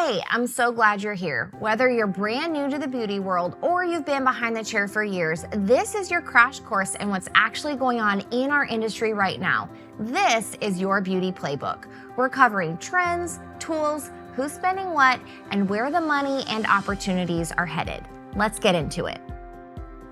Hey, I'm so glad you're here. Whether you're brand new to the beauty world or you've been behind the chair for years, this is your crash course in what's actually going on in our industry right now. This is your Beauty Playbook. We're covering trends, tools, who's spending what, and where the money and opportunities are headed. Let's get into it.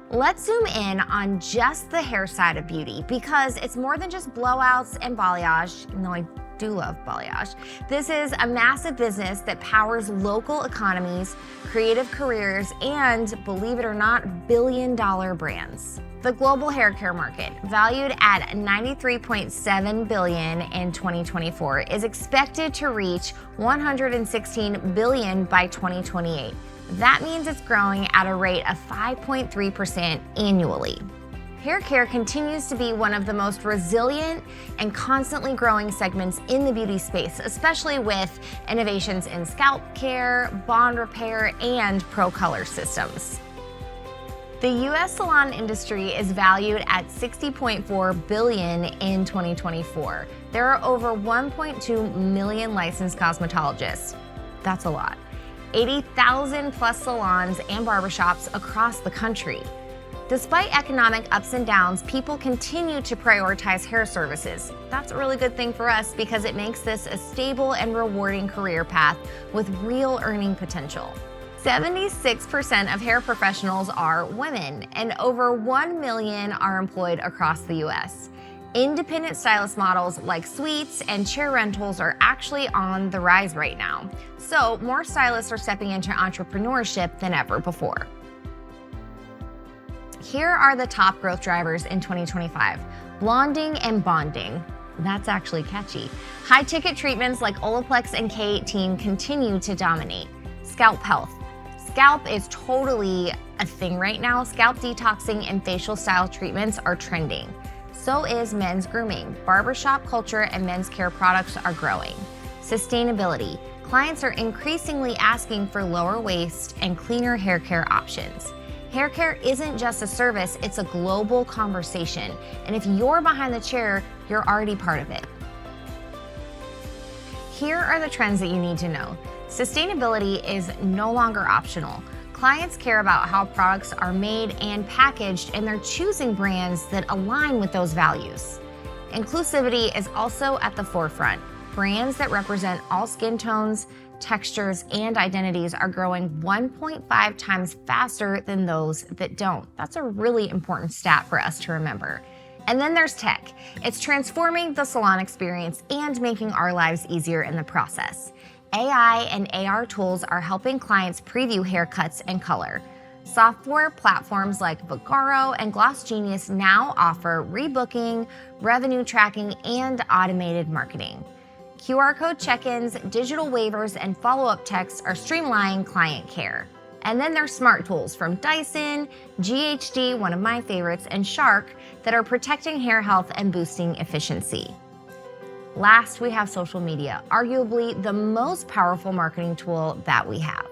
Let's zoom in on just the hair side of beauty because it's more than just blowouts and balayage, even though I do love balayage. This is a massive business that powers local economies, creative careers, and, believe it or not, billion-dollar brands. The global hair care market, valued at $93.7 billion in 2024, is expected to reach $116 billion by 2028. That means it's growing at a rate of 5.3% annually. Hair care continues to be one of the most resilient and constantly growing segments in the beauty space, especially with innovations in scalp care, bond repair, and pro color systems. The U.S. salon industry is valued at $60.4 billion in 2024. There are over 1.2 million licensed cosmetologists. That's a lot. 80,000 plus salons and barbershops across the country. Despite economic ups and downs, people continue to prioritize hair services. That's a really good thing for us because it makes this a stable and rewarding career path with real earning potential. 76% of hair professionals are women, and over 1 million are employed across the U.S. Independent stylist models like suites and chair rentals are actually on the rise right now. So more stylists are stepping into entrepreneurship than ever before. Here are the top growth drivers in 2025. Blonding and bonding. That's actually catchy. High ticket treatments like Olaplex and K18 continue to dominate. Scalp health. Scalp is totally a thing right now. Scalp detoxing and facial style treatments are trending. So is men's grooming. Barbershop culture and men's care products are growing. Sustainability. Clients are increasingly asking for lower waste and cleaner hair care options. Hair care isn't just a service, it's a global conversation. And if you're behind the chair, you're already part of it. Here are the trends that you need to know. Sustainability is no longer optional. Clients care about how products are made and packaged, and they're choosing brands that align with those values. Inclusivity is also at the forefront. Brands that represent all skin tones, textures, and identities are growing 1.5 times faster than those that don't. That's a really important stat for us to remember. And then there's tech. It's transforming the salon experience and making our lives easier in the process. AI and AR tools are helping clients preview haircuts and color. Software platforms like Vagaro and Gloss Genius now offer rebooking, revenue tracking, and automated marketing. QR code check-ins, digital waivers, and follow-up texts are streamlining client care. And then there's smart tools from Dyson, GHD, one of my favorites, and Shark that are protecting hair health and boosting efficiency. Last, we have social media, arguably the most powerful marketing tool that we have.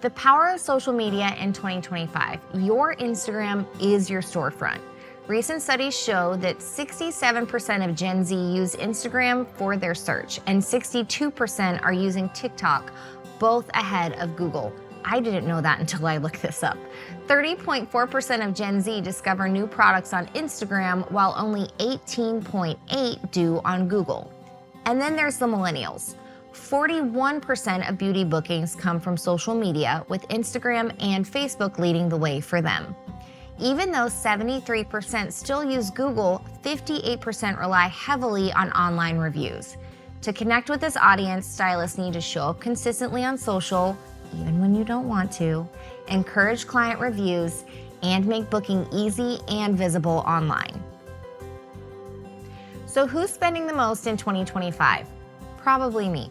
The power of social media in 2025. Your Instagram is your storefront. Recent studies show that 67% of Gen Z use Instagram for their search, and 62% are using TikTok, both ahead of Google. I didn't know that until I looked this up. 30.4% of Gen Z discover new products on Instagram, while only 18.8% do on Google. And then there's the millennials. 41% of beauty bookings come from social media, with Instagram and Facebook leading the way for them. Even though 73% still use Google, 58% rely heavily on online reviews. To connect with this audience, stylists need to show up consistently on social, even when you don't want to, encourage client reviews, and make booking easy and visible online. So who's spending the most in 2025? Probably me.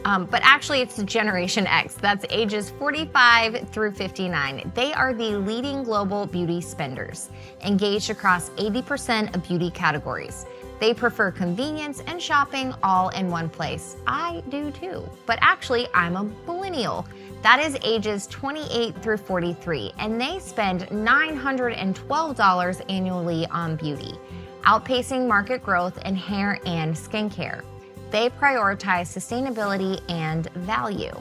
But actually it's Generation X. That's ages 45 through 59. They are the leading global beauty spenders, engaged across 80% of beauty categories. They prefer convenience and shopping all in one place. I do too. But actually, I'm a millennial. That is ages 28 through 43, and they spend $912 annually on beauty, outpacing market growth in hair and skincare. They prioritize sustainability and value.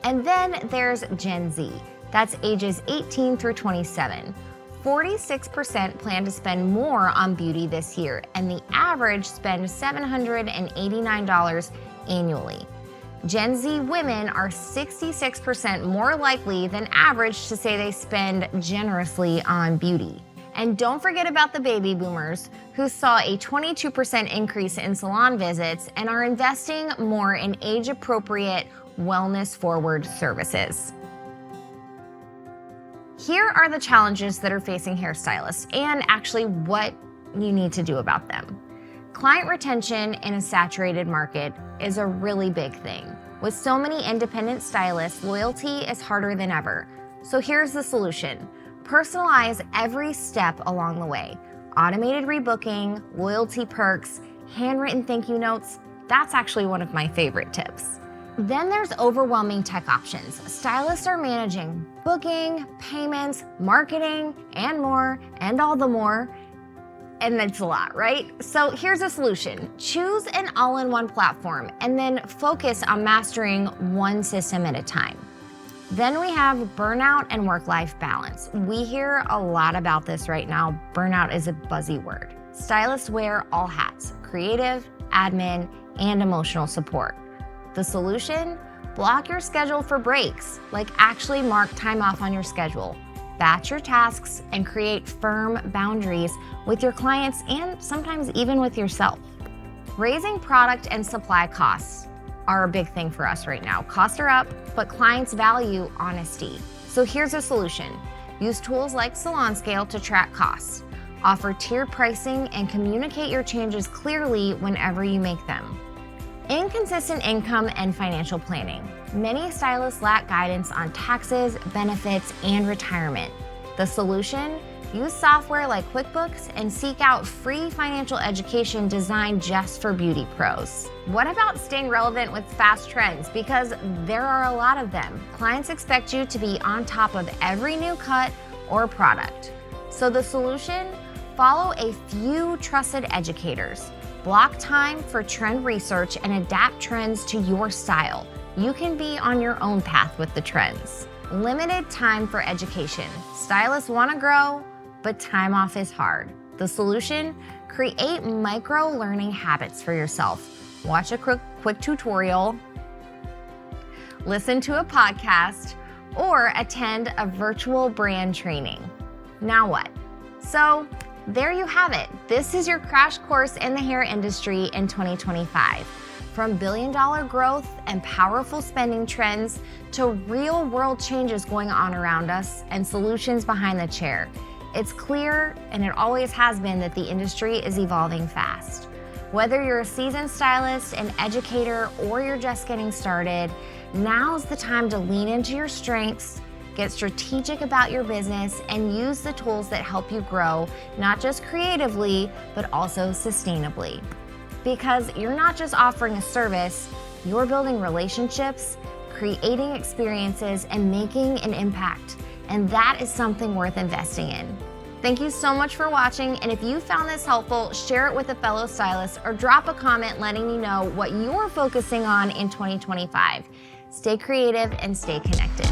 And then there's Gen Z. That's ages 18 through 27. 46% plan to spend more on beauty this year, and the average spends $789 annually. Gen Z women are 66% more likely than average to say they spend generously on beauty. And don't forget about the baby boomers, who saw a 22% increase in salon visits and are investing more in age-appropriate, wellness-forward services. Here are the challenges that are facing hairstylists and actually what you need to do about them. Client retention in a saturated market is a really big thing. With so many independent stylists, loyalty is harder than ever. So here's the solution. Personalize every step along the way. Automated rebooking, loyalty perks, handwritten thank you notes. That's actually one of my favorite tips. Then there's overwhelming tech options. Stylists are managing booking, payments, marketing, and more, and all the more. And it's a lot, right? So here's a solution. Choose an all-in-one platform and then focus on mastering one system at a time. Then we have burnout and work-life balance. We hear a lot about this right now. Burnout is a buzzy word. Stylists wear all hats: creative, admin, and emotional support. The solution? Block your schedule for breaks, like actually mark time off on your schedule. Batch your tasks and create firm boundaries with your clients and sometimes even with yourself. Raising product and supply costs are a big thing for us right now. Costs are up, but clients value honesty. So here's a solution. Use tools like Salon Scale to track costs. Offer tiered pricing and communicate your changes clearly whenever you make them. Inconsistent income and financial planning. Many stylists lack guidance on taxes, benefits, and retirement. The solution? Use software like QuickBooks and seek out free financial education designed just for beauty pros. What about staying relevant with fast trends? Because there are a lot of them. Clients expect you to be on top of every new cut or product. So the solution? Follow a few trusted educators. Block time for trend research and adapt trends to your style. You can be on your own path with the trends. Limited time for education. Stylists want to grow, but time off is hard. The solution? Create micro learning habits for yourself. Watch a quick tutorial, listen to a podcast, or attend a virtual brand training. Now what? So there you have it. This is your crash course in the hair industry in 2025. From billion-dollar growth and powerful spending trends to real-world changes going on around us and solutions behind the chair. It's clear, and it always has been, that the industry is evolving fast. Whether you're a seasoned stylist, an educator, or you're just getting started, now's the time to lean into your strengths, get strategic about your business, and use the tools that help you grow, not just creatively, but also sustainably. Because you're not just offering a service, you're building relationships, creating experiences, and making an impact. And that is something worth investing in. Thank you so much for watching, and if you found this helpful, share it with a fellow stylist or drop a comment letting me know what you're focusing on in 2025. Stay creative and stay connected.